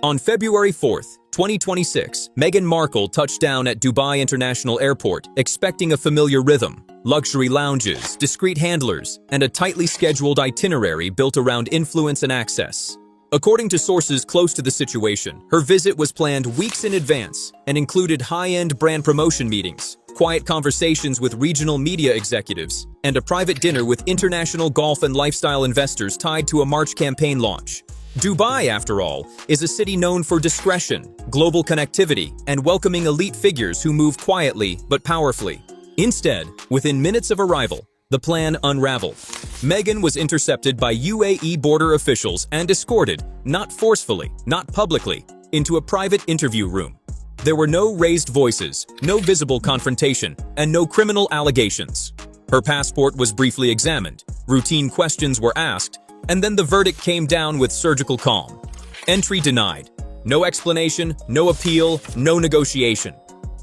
On February 4, 2026, Meghan Markle touched down at Dubai International Airport, expecting a familiar rhythm: luxury lounges, discreet handlers, and a tightly scheduled itinerary built around influence and access. According to sources close to the situation, her visit was planned weeks in advance and included high-end brand promotion meetings, quiet conversations with regional media executives, and a private dinner with international golf and lifestyle investors tied to a March campaign launch. Dubai, after all, is a city known for discretion, global connectivity, and welcoming elite figures who move quietly but powerfully. Instead, within minutes of arrival, the plan unraveled. Meghan was intercepted by UAE border officials and escorted, not forcefully, not publicly, into a private interview room. There were no raised voices, no visible confrontation, and no criminal allegations. Her passport was briefly examined, routine questions were asked, and then the verdict came down with surgical calm. Entry denied. No explanation, no appeal, no negotiation.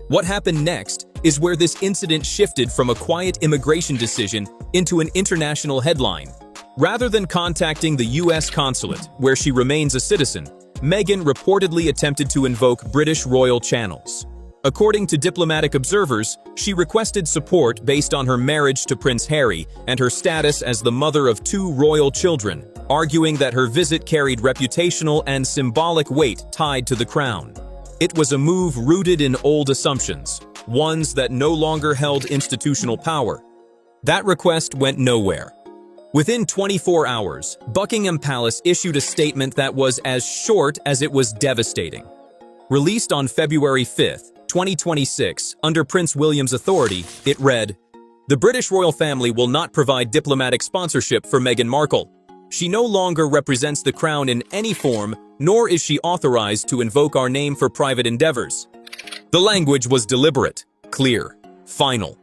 What happened next is where this incident shifted from a quiet immigration decision into an international headline. Rather than contacting the US consulate, where she remains a citizen, Meghan reportedly attempted to invoke British royal channels. According to diplomatic observers, she requested support based on her marriage to Prince Harry and her status as the mother of 2 royal children, arguing that her visit carried reputational and symbolic weight tied to the crown. It was a move rooted in old assumptions, ones that no longer held institutional power. That request went nowhere. Within 24 hours, Buckingham Palace issued a statement that was as short as it was devastating. Released on February 5, 2026, under Prince William's authority, it read, "The British royal family will not provide diplomatic sponsorship for Meghan Markle. She no longer represents the crown in any form, nor is she authorized to invoke our name for private endeavors." The language was deliberate, clear, final.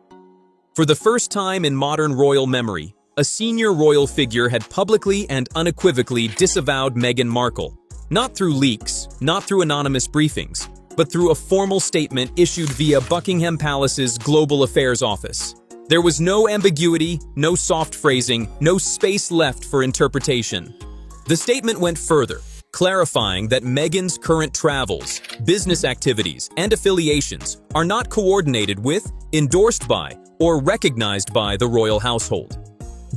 For the first time in modern royal memory, a senior royal figure had publicly and unequivocally disavowed Meghan Markle, not through leaks, not through anonymous briefings, but through a formal statement issued via Buckingham Palace's Global Affairs Office. There was no ambiguity, no soft phrasing, no space left for interpretation. The statement went further, clarifying that Meghan's current travels, business activities, and affiliations are not coordinated with, endorsed by, or recognized by the royal household.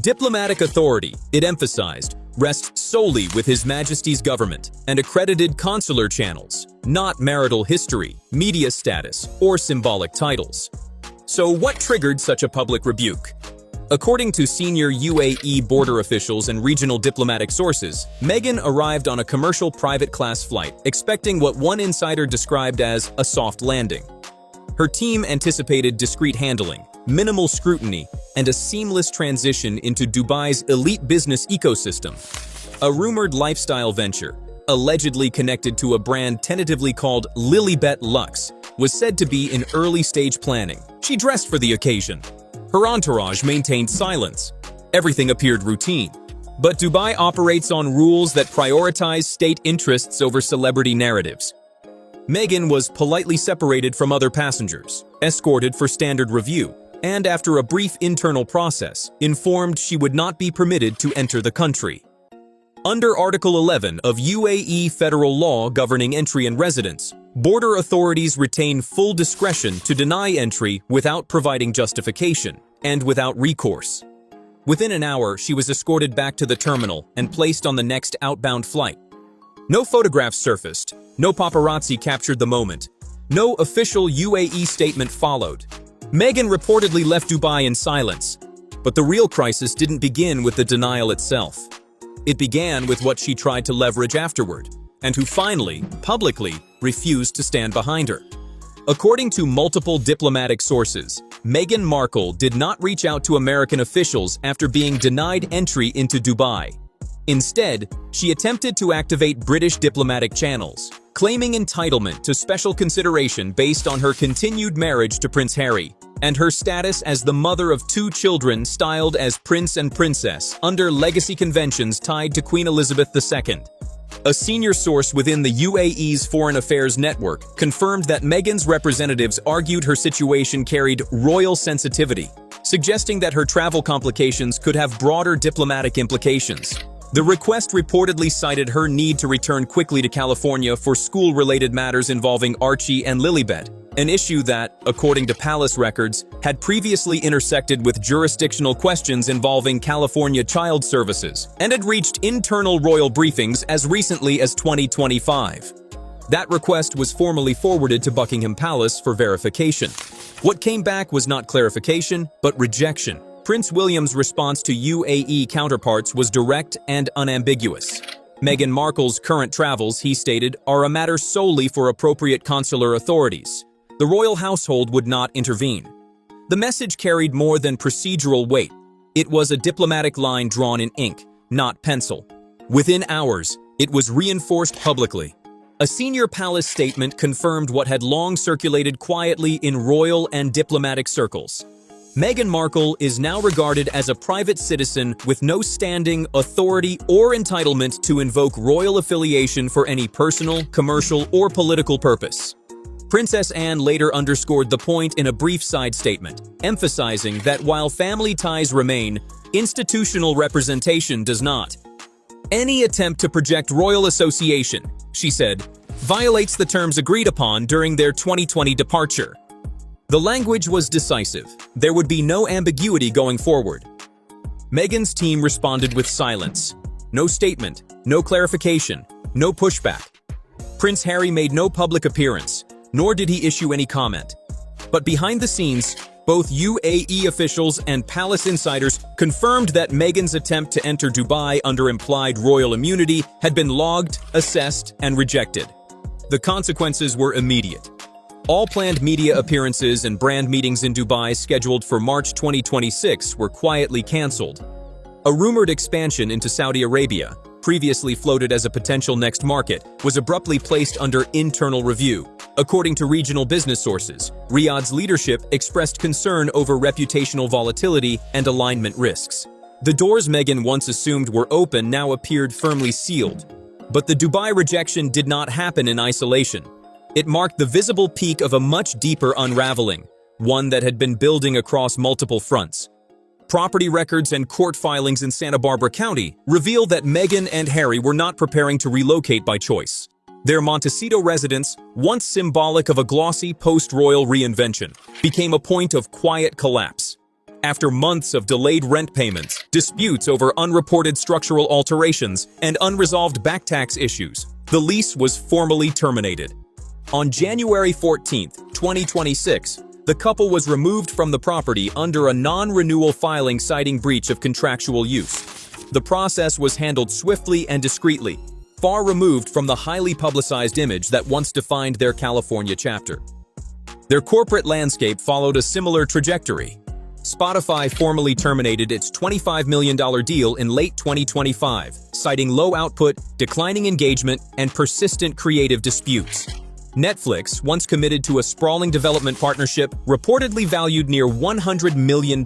Diplomatic authority, it emphasized, rests solely with His Majesty's government and accredited consular channels, not marital history, media status, or symbolic titles. So what triggered such a public rebuke? According to senior UAE border officials and regional diplomatic sources, Meghan arrived on a commercial private class flight, expecting what one insider described as a soft landing. Her team anticipated discreet handling, minimal scrutiny, and a seamless transition into Dubai's elite business ecosystem. A rumored lifestyle venture, allegedly connected to a brand tentatively called Lilibet Luxe, was said to be in early-stage planning. She dressed for the occasion. Her entourage maintained silence. Everything appeared routine. But Dubai operates on rules that prioritize state interests over celebrity narratives. Meghan was politely separated from other passengers, escorted for standard review, and after a brief internal process, informed she would not be permitted to enter the country. Under Article 11 of UAE federal law governing entry and residence, border authorities retain full discretion to deny entry without providing justification and without recourse. Within an hour, she was escorted back to the terminal and placed on the next outbound flight. No photographs surfaced, no paparazzi captured the moment, no official UAE statement followed. Meghan reportedly left Dubai in silence, but the real crisis didn't begin with the denial itself. It began with what she tried to leverage afterward, and who finally, publicly, refused to stand behind her. According to multiple diplomatic sources, Meghan Markle did not reach out to American officials after being denied entry into Dubai. Instead, she attempted to activate British diplomatic channels, claiming entitlement to special consideration based on her continued marriage to Prince Harry and her status as the mother of 2 children styled as Prince and Princess under legacy conventions tied to Queen Elizabeth II. A senior source within the UAE's Foreign Affairs Network confirmed that Meghan's representatives argued her situation carried royal sensitivity, suggesting that her travel complications could have broader diplomatic implications. The request reportedly cited her need to return quickly to California for school-related matters involving Archie and Lilibet, an issue that, according to palace records, had previously intersected with jurisdictional questions involving California Child Services and had reached internal royal briefings as recently as 2025. That request was formally forwarded to Buckingham Palace for verification. What came back was not clarification, but rejection. Prince William's response to UAE counterparts was direct and unambiguous. Meghan Markle's current travels, he stated, are a matter solely for appropriate consular authorities. The royal household would not intervene. The message carried more than procedural weight. It was a diplomatic line drawn in ink, not pencil. Within hours, it was reinforced publicly. A senior palace statement confirmed what had long circulated quietly in royal and diplomatic circles. Meghan Markle is now regarded as a private citizen with no standing, authority, or entitlement to invoke royal affiliation for any personal, commercial, or political purpose. Princess Anne later underscored the point in a brief side statement, emphasizing that while family ties remain, institutional representation does not. Any attempt to project royal association, she said, violates the terms agreed upon during their 2020 departure. The language was decisive. There would be no ambiguity going forward. Meghan's team responded with silence. No statement, no clarification, no pushback. Prince Harry made no public appearance, nor did he issue any comment. But behind the scenes, both UAE officials and palace insiders confirmed that Meghan's attempt to enter Dubai under implied royal immunity had been logged, assessed, and rejected. The consequences were immediate. All planned media appearances and brand meetings in Dubai scheduled for March 2026 were quietly cancelled. A rumored expansion into Saudi Arabia, previously floated as a potential next market, was abruptly placed under internal review. According to regional business sources, Riyadh's leadership expressed concern over reputational volatility and alignment risks. The doors Meghan once assumed were open now appeared firmly sealed. But the Dubai rejection did not happen in isolation. It marked the visible peak of a much deeper unraveling, one that had been building across multiple fronts. Property records and court filings in Santa Barbara County reveal that Meghan and Harry were not preparing to relocate by choice. Their Montecito residence, once symbolic of a glossy post-royal reinvention, became a point of quiet collapse. After months of delayed rent payments, disputes over unreported structural alterations, and unresolved back tax issues, the lease was formally terminated. On January 14, 2026, the couple was removed from the property under a non-renewal filing citing breach of contractual use. The process was handled swiftly and discreetly, far removed from the highly publicized image that once defined their California chapter. Their corporate landscape followed a similar trajectory. Spotify formally terminated its $25 million deal in late 2025, citing low output, declining engagement, and persistent creative disputes. Netflix, once committed to a sprawling development partnership reportedly valued near $100 million,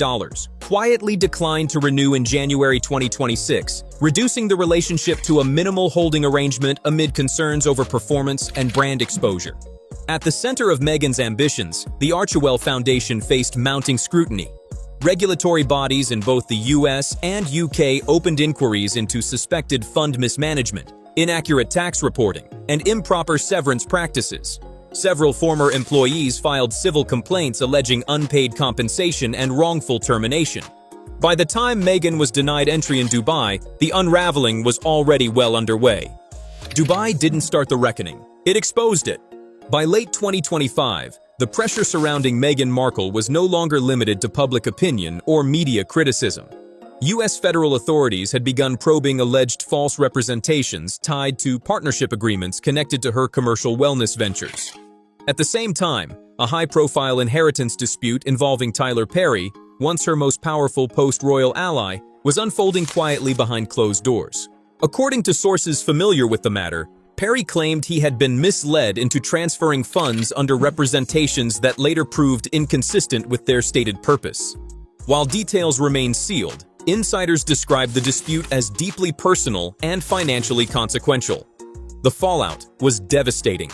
quietly declined to renew in January 2026, reducing the relationship to a minimal holding arrangement amid concerns over performance and brand exposure. At the center of Meghan's ambitions, the Archewell Foundation faced mounting scrutiny. Regulatory bodies in both the US and UK opened inquiries into suspected fund mismanagement, inaccurate tax reporting, and improper severance practices. Several former employees filed civil complaints alleging unpaid compensation and wrongful termination. By the time Meghan was denied entry in Dubai, the unraveling was already well underway. Dubai didn't start the reckoning, it exposed it. By late 2025, the pressure surrounding Meghan Markle was no longer limited to public opinion or media criticism. U.S. federal authorities had begun probing alleged false representations tied to partnership agreements connected to her commercial wellness ventures. At the same time, a high-profile inheritance dispute involving Tyler Perry, once her most powerful post-royal ally, was unfolding quietly behind closed doors. According to sources familiar with the matter, Perry claimed he had been misled into transferring funds under representations that later proved inconsistent with their stated purpose. While details remain sealed, insiders described the dispute as deeply personal and financially consequential. The fallout was devastating.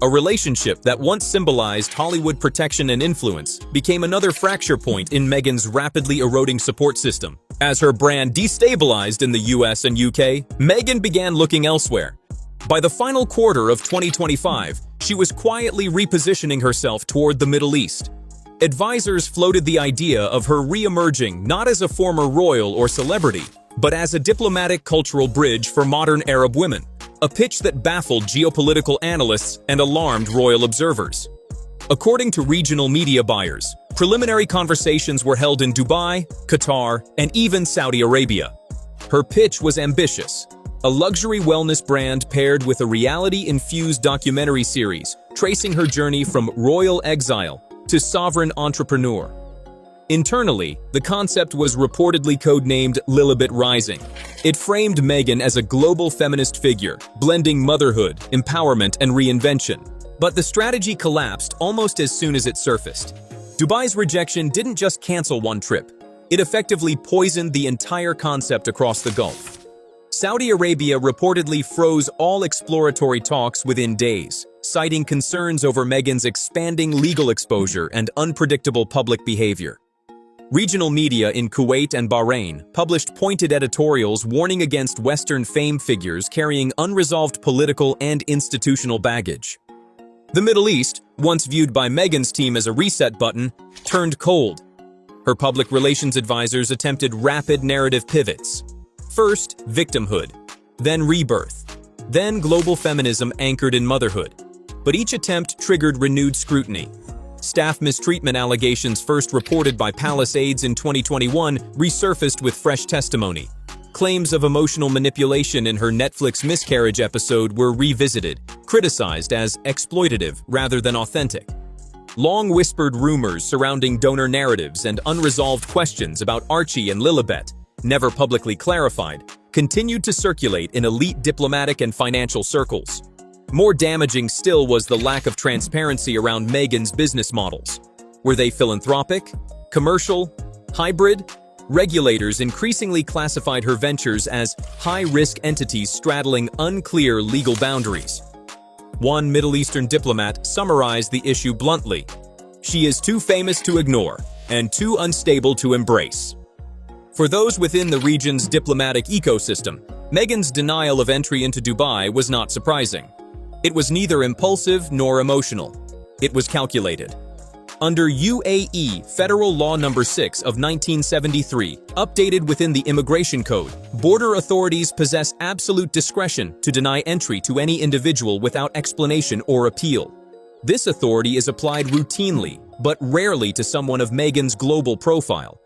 A relationship that once symbolized Hollywood protection and influence became another fracture point in Meghan's rapidly eroding support system. As her brand destabilized in the US and UK, Meghan began looking elsewhere. By the final quarter of 2025, she was quietly repositioning herself toward the Middle East. Advisors floated the idea of her re-emerging not as a former royal or celebrity, but as a diplomatic cultural bridge for modern Arab women. A pitch that baffled geopolitical analysts and alarmed royal observers. According to regional media buyers, preliminary conversations were held in Dubai, Qatar, and even Saudi Arabia. Her pitch was ambitious, a luxury wellness brand paired with a reality-infused documentary series, tracing her journey from royal exile to sovereign entrepreneur. Internally, the concept was reportedly codenamed Lilibet Rising. It framed Meghan as a global feminist figure, blending motherhood, empowerment, and reinvention. But the strategy collapsed almost as soon as it surfaced. Dubai's rejection didn't just cancel one trip. It effectively poisoned the entire concept across the Gulf. Saudi Arabia reportedly froze all exploratory talks within days, citing concerns over Meghan's expanding legal exposure and unpredictable public behavior. Regional media in Kuwait and Bahrain published pointed editorials warning against Western fame figures carrying unresolved political and institutional baggage. The Middle East, once viewed by Meghan's team as a reset button, turned cold. Her public relations advisors attempted rapid narrative pivots. First, victimhood, then rebirth, then global feminism anchored in motherhood. But each attempt triggered renewed scrutiny. Staff mistreatment allegations first reported by Palace aides in 2021 resurfaced with fresh testimony. Claims of emotional manipulation in her Netflix miscarriage episode were revisited, criticized as exploitative rather than authentic. Long whispered rumors surrounding donor narratives and unresolved questions about Archie and Lilibet, never publicly clarified, continued to circulate in elite diplomatic and financial circles. More damaging still was the lack of transparency around Meghan's business models. Were they philanthropic, commercial, hybrid? Regulators increasingly classified her ventures as high-risk entities straddling unclear legal boundaries. One Middle Eastern diplomat summarized the issue bluntly: "She is too famous to ignore and too unstable to embrace." For those within the region's diplomatic ecosystem, Meghan's denial of entry into Dubai was not surprising. It was neither impulsive nor emotional. It was calculated. Under UAE Federal Law No. 6 of 1973, updated within the Immigration Code, border authorities possess absolute discretion to deny entry to any individual without explanation or appeal. This authority is applied routinely, but rarely to someone of Meghan's global profile.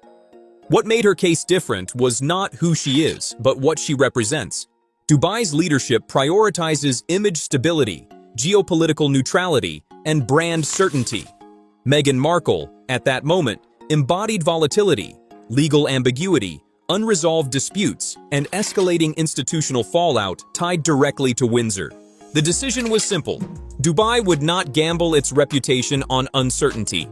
What made her case different was not who she is, but what she represents. Dubai's leadership prioritizes image stability, geopolitical neutrality, and brand certainty. Meghan Markle, at that moment, embodied volatility, legal ambiguity, unresolved disputes, and escalating institutional fallout tied directly to Windsor. The decision was simple: Dubai would not gamble its reputation on uncertainty.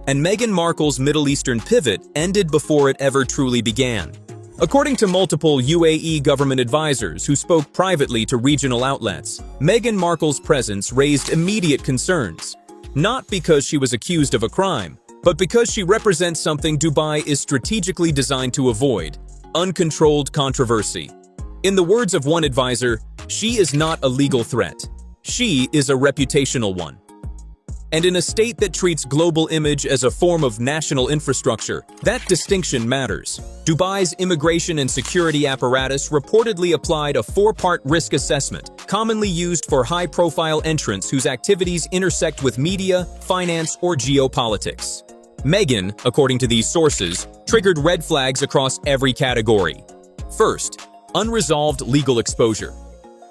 And Meghan Markle's Middle Eastern pivot ended before it ever truly began. According to multiple UAE government advisors who spoke privately to regional outlets, Meghan Markle's presence raised immediate concerns. Not because she was accused of a crime, but because she represents something Dubai is strategically designed to avoid: uncontrolled controversy. In the words of one advisor, she is not a legal threat. She is a reputational one. And in a state that treats global image as a form of national infrastructure, that distinction matters. Dubai's immigration and security apparatus reportedly applied a four-part risk assessment, commonly used for high-profile entrants whose activities intersect with media, finance, or geopolitics. Meghan, according to these sources, triggered red flags across every category. First, unresolved legal exposure.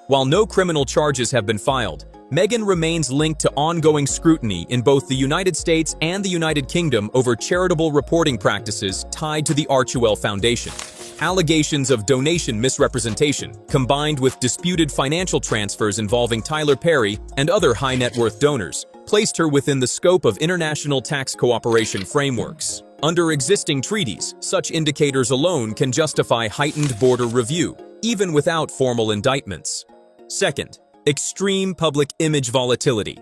While no criminal charges have been filed, Meghan remains linked to ongoing scrutiny in both the United States and the United Kingdom over charitable reporting practices tied to the Archewell Foundation. Allegations of donation misrepresentation, combined with disputed financial transfers involving Tyler Perry and other high-net-worth donors, placed her within the scope of international tax cooperation frameworks. Under existing treaties, such indicators alone can justify heightened border review, even without formal indictments. Second, extreme public image volatility.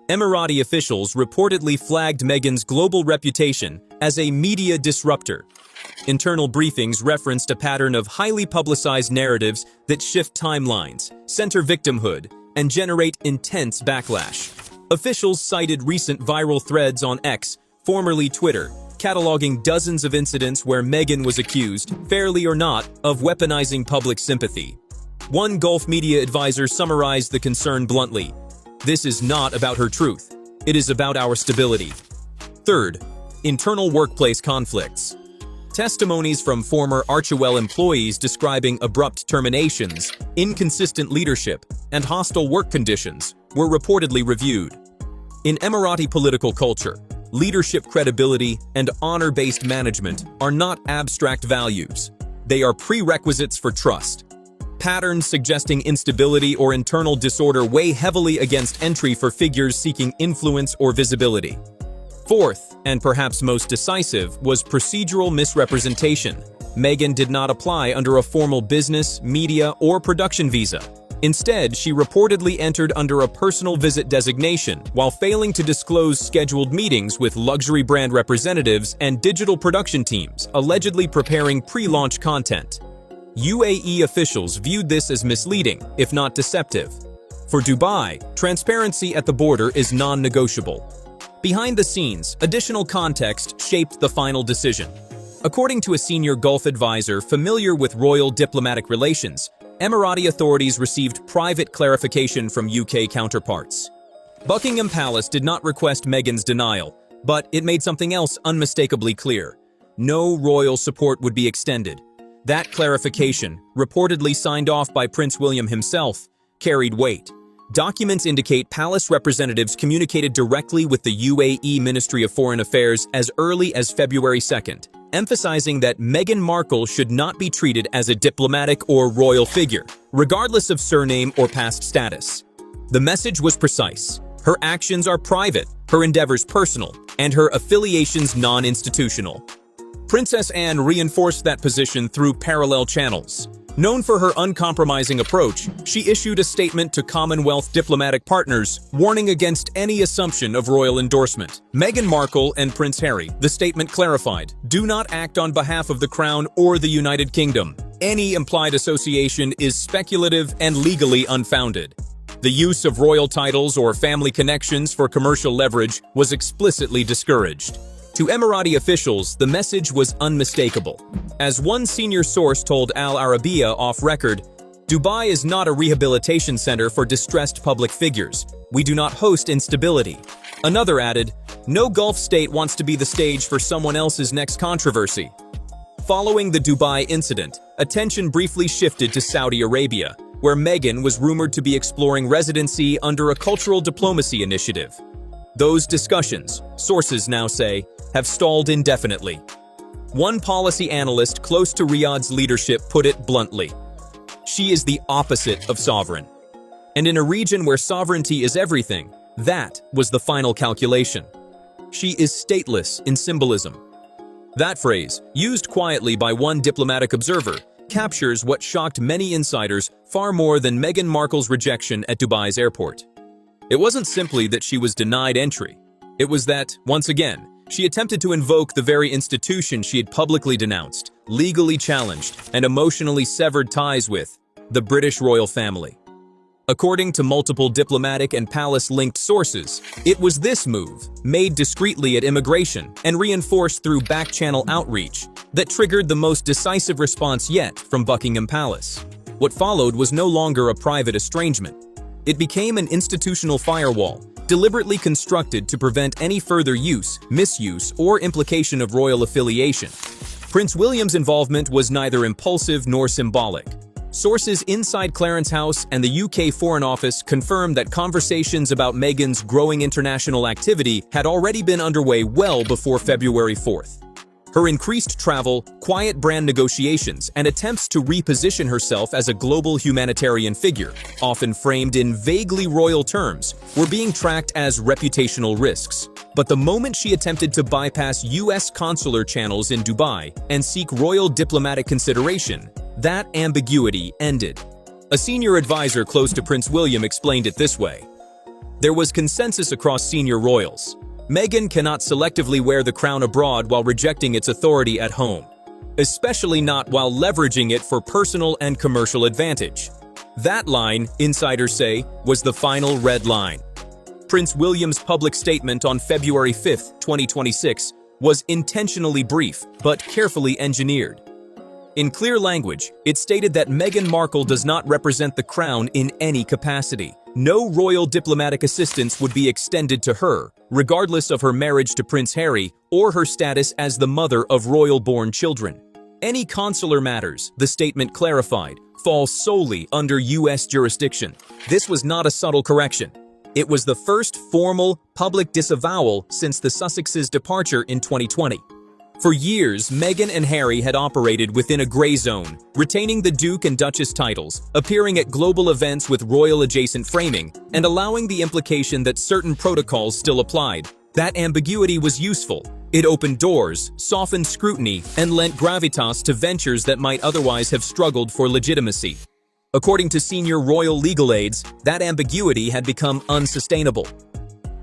Emirati officials reportedly flagged Meghan's global reputation as a media disruptor. Internal briefings referenced a pattern of highly publicized narratives that shift timelines, center victimhood, and generate intense backlash. Officials cited recent viral threads on X, formerly Twitter, cataloging dozens of incidents where Meghan was accused, fairly or not, of weaponizing public sympathy. One Gulf media advisor summarized the concern bluntly: "This is not about her truth. It is about our stability." Third, internal workplace conflicts. Testimonies from former Archewell employees describing abrupt terminations, inconsistent leadership, and hostile work conditions were reportedly reviewed. In Emirati political culture, leadership credibility and honor-based management are not abstract values. They are prerequisites for trust. Patterns suggesting instability or internal disorder weigh heavily against entry for figures seeking influence or visibility. Fourth, and perhaps most decisive, was procedural misrepresentation. Meghan did not apply under a formal business, media, or production visa. Instead, she reportedly entered under a personal visit designation while failing to disclose scheduled meetings with luxury brand representatives and digital production teams, allegedly preparing pre-launch content. UAE officials viewed this as misleading, if not deceptive. For Dubai, transparency at the border is non-negotiable. Behind the scenes, additional context shaped the final decision. According to a senior Gulf advisor familiar with royal diplomatic relations, Emirati authorities received private clarification from UK counterparts. Buckingham Palace did not request Meghan's denial, but it made something else unmistakably clear: no royal support would be extended. That clarification, reportedly signed off by Prince William himself, carried weight. Documents indicate palace representatives communicated directly with the UAE Ministry of Foreign Affairs as early as February 2nd, emphasizing that Meghan Markle should not be treated as a diplomatic or royal figure, regardless of surname or past status. The message was precise: her actions are private, her endeavors personal, and her affiliations non-institutional. Princess Anne reinforced that position through parallel channels. Known for her uncompromising approach, she issued a statement to Commonwealth diplomatic partners, warning against any assumption of royal endorsement. Meghan Markle and Prince Harry, the statement clarified, do not act on behalf of the Crown or the United Kingdom. Any implied association is speculative and legally unfounded. The use of royal titles or family connections for commercial leverage was explicitly discouraged. To Emirati officials, the message was unmistakable. As one senior source told Al Arabiya off record, "Dubai is not a rehabilitation center for distressed public figures. We do not host instability." Another added, "No Gulf state wants to be the stage for someone else's next controversy." Following the Dubai incident, attention briefly shifted to Saudi Arabia, where Meghan was rumored to be exploring residency under a cultural diplomacy initiative. Those discussions, sources now say, have stalled indefinitely. One policy analyst close to Riyadh's leadership put it bluntly: "She is the opposite of sovereign." And in a region where sovereignty is everything, that was the final calculation. She is stateless in symbolism. That phrase, used quietly by one diplomatic observer, captures what shocked many insiders far more than Meghan Markle's rejection at Dubai's airport. It wasn't simply that she was denied entry. It was that, once again, she attempted to invoke the very institution she had publicly denounced, legally challenged, and emotionally severed ties with: the British royal family. According to multiple diplomatic and palace-linked sources, it was this move, made discreetly at immigration and reinforced through back-channel outreach, that triggered the most decisive response yet from Buckingham Palace. What followed was no longer a private estrangement. It became an institutional firewall, deliberately constructed to prevent any further use, misuse, or implication of royal affiliation. Prince William's involvement was neither impulsive nor symbolic. Sources inside Clarence House and the UK Foreign Office confirmed that conversations about Meghan's growing international activity had already been underway well before February 4th. Her increased travel, quiet brand negotiations, and attempts to reposition herself as a global humanitarian figure, often framed in vaguely royal terms, were being tracked as reputational risks. But the moment she attempted to bypass US consular channels in Dubai and seek royal diplomatic consideration, that ambiguity ended. A senior advisor close to Prince William explained it this way: There was consensus across senior royals. Meghan cannot selectively wear the crown abroad while rejecting its authority at home, especially not while leveraging it for personal and commercial advantage. That line, insiders say, was the final red line. Prince William's public statement on February 5, 2026, was intentionally brief but carefully engineered. In clear language, it stated that Meghan Markle does not represent the crown in any capacity. No royal diplomatic assistance would be extended to her, regardless of her marriage to Prince Harry or her status as the mother of royal-born children. Any consular matters, the statement clarified, fall solely under U.S. jurisdiction. This was not a subtle correction. It was the first formal, public disavowal since the Sussexes' departure in 2020. For years, Meghan and Harry had operated within a gray zone, retaining the Duke and Duchess titles, appearing at global events with royal-adjacent framing, and allowing the implication that certain protocols still applied. That ambiguity was useful. It opened doors, softened scrutiny, and lent gravitas to ventures that might otherwise have struggled for legitimacy. According to senior royal legal aides, that ambiguity had become unsustainable.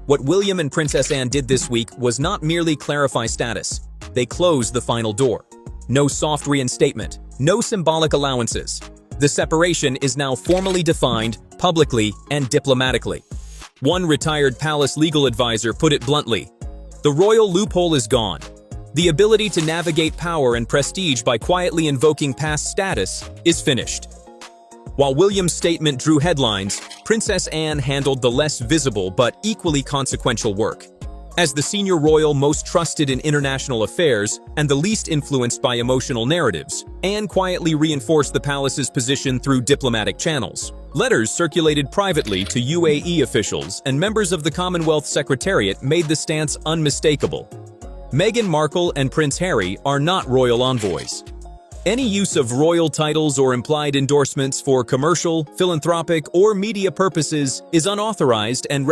What William and Princess Anne did this week was not merely clarify status. They closed the final door. No soft reinstatement, no symbolic allowances. The separation is now formally defined, publicly and diplomatically. One retired palace legal advisor put it bluntly: the royal loophole is gone. The ability to navigate power and prestige by quietly invoking past status is finished. While William's statement drew headlines, Princess Anne handled the less visible but equally consequential work. As the senior royal most trusted in international affairs and the least influenced by emotional narratives, Anne quietly reinforced the palace's position through diplomatic channels. Letters circulated privately to UAE officials and members of the Commonwealth Secretariat made the stance unmistakable. Meghan Markle and Prince Harry are not royal envoys. Any use of royal titles or implied endorsements for commercial, philanthropic, or media purposes is unauthorized and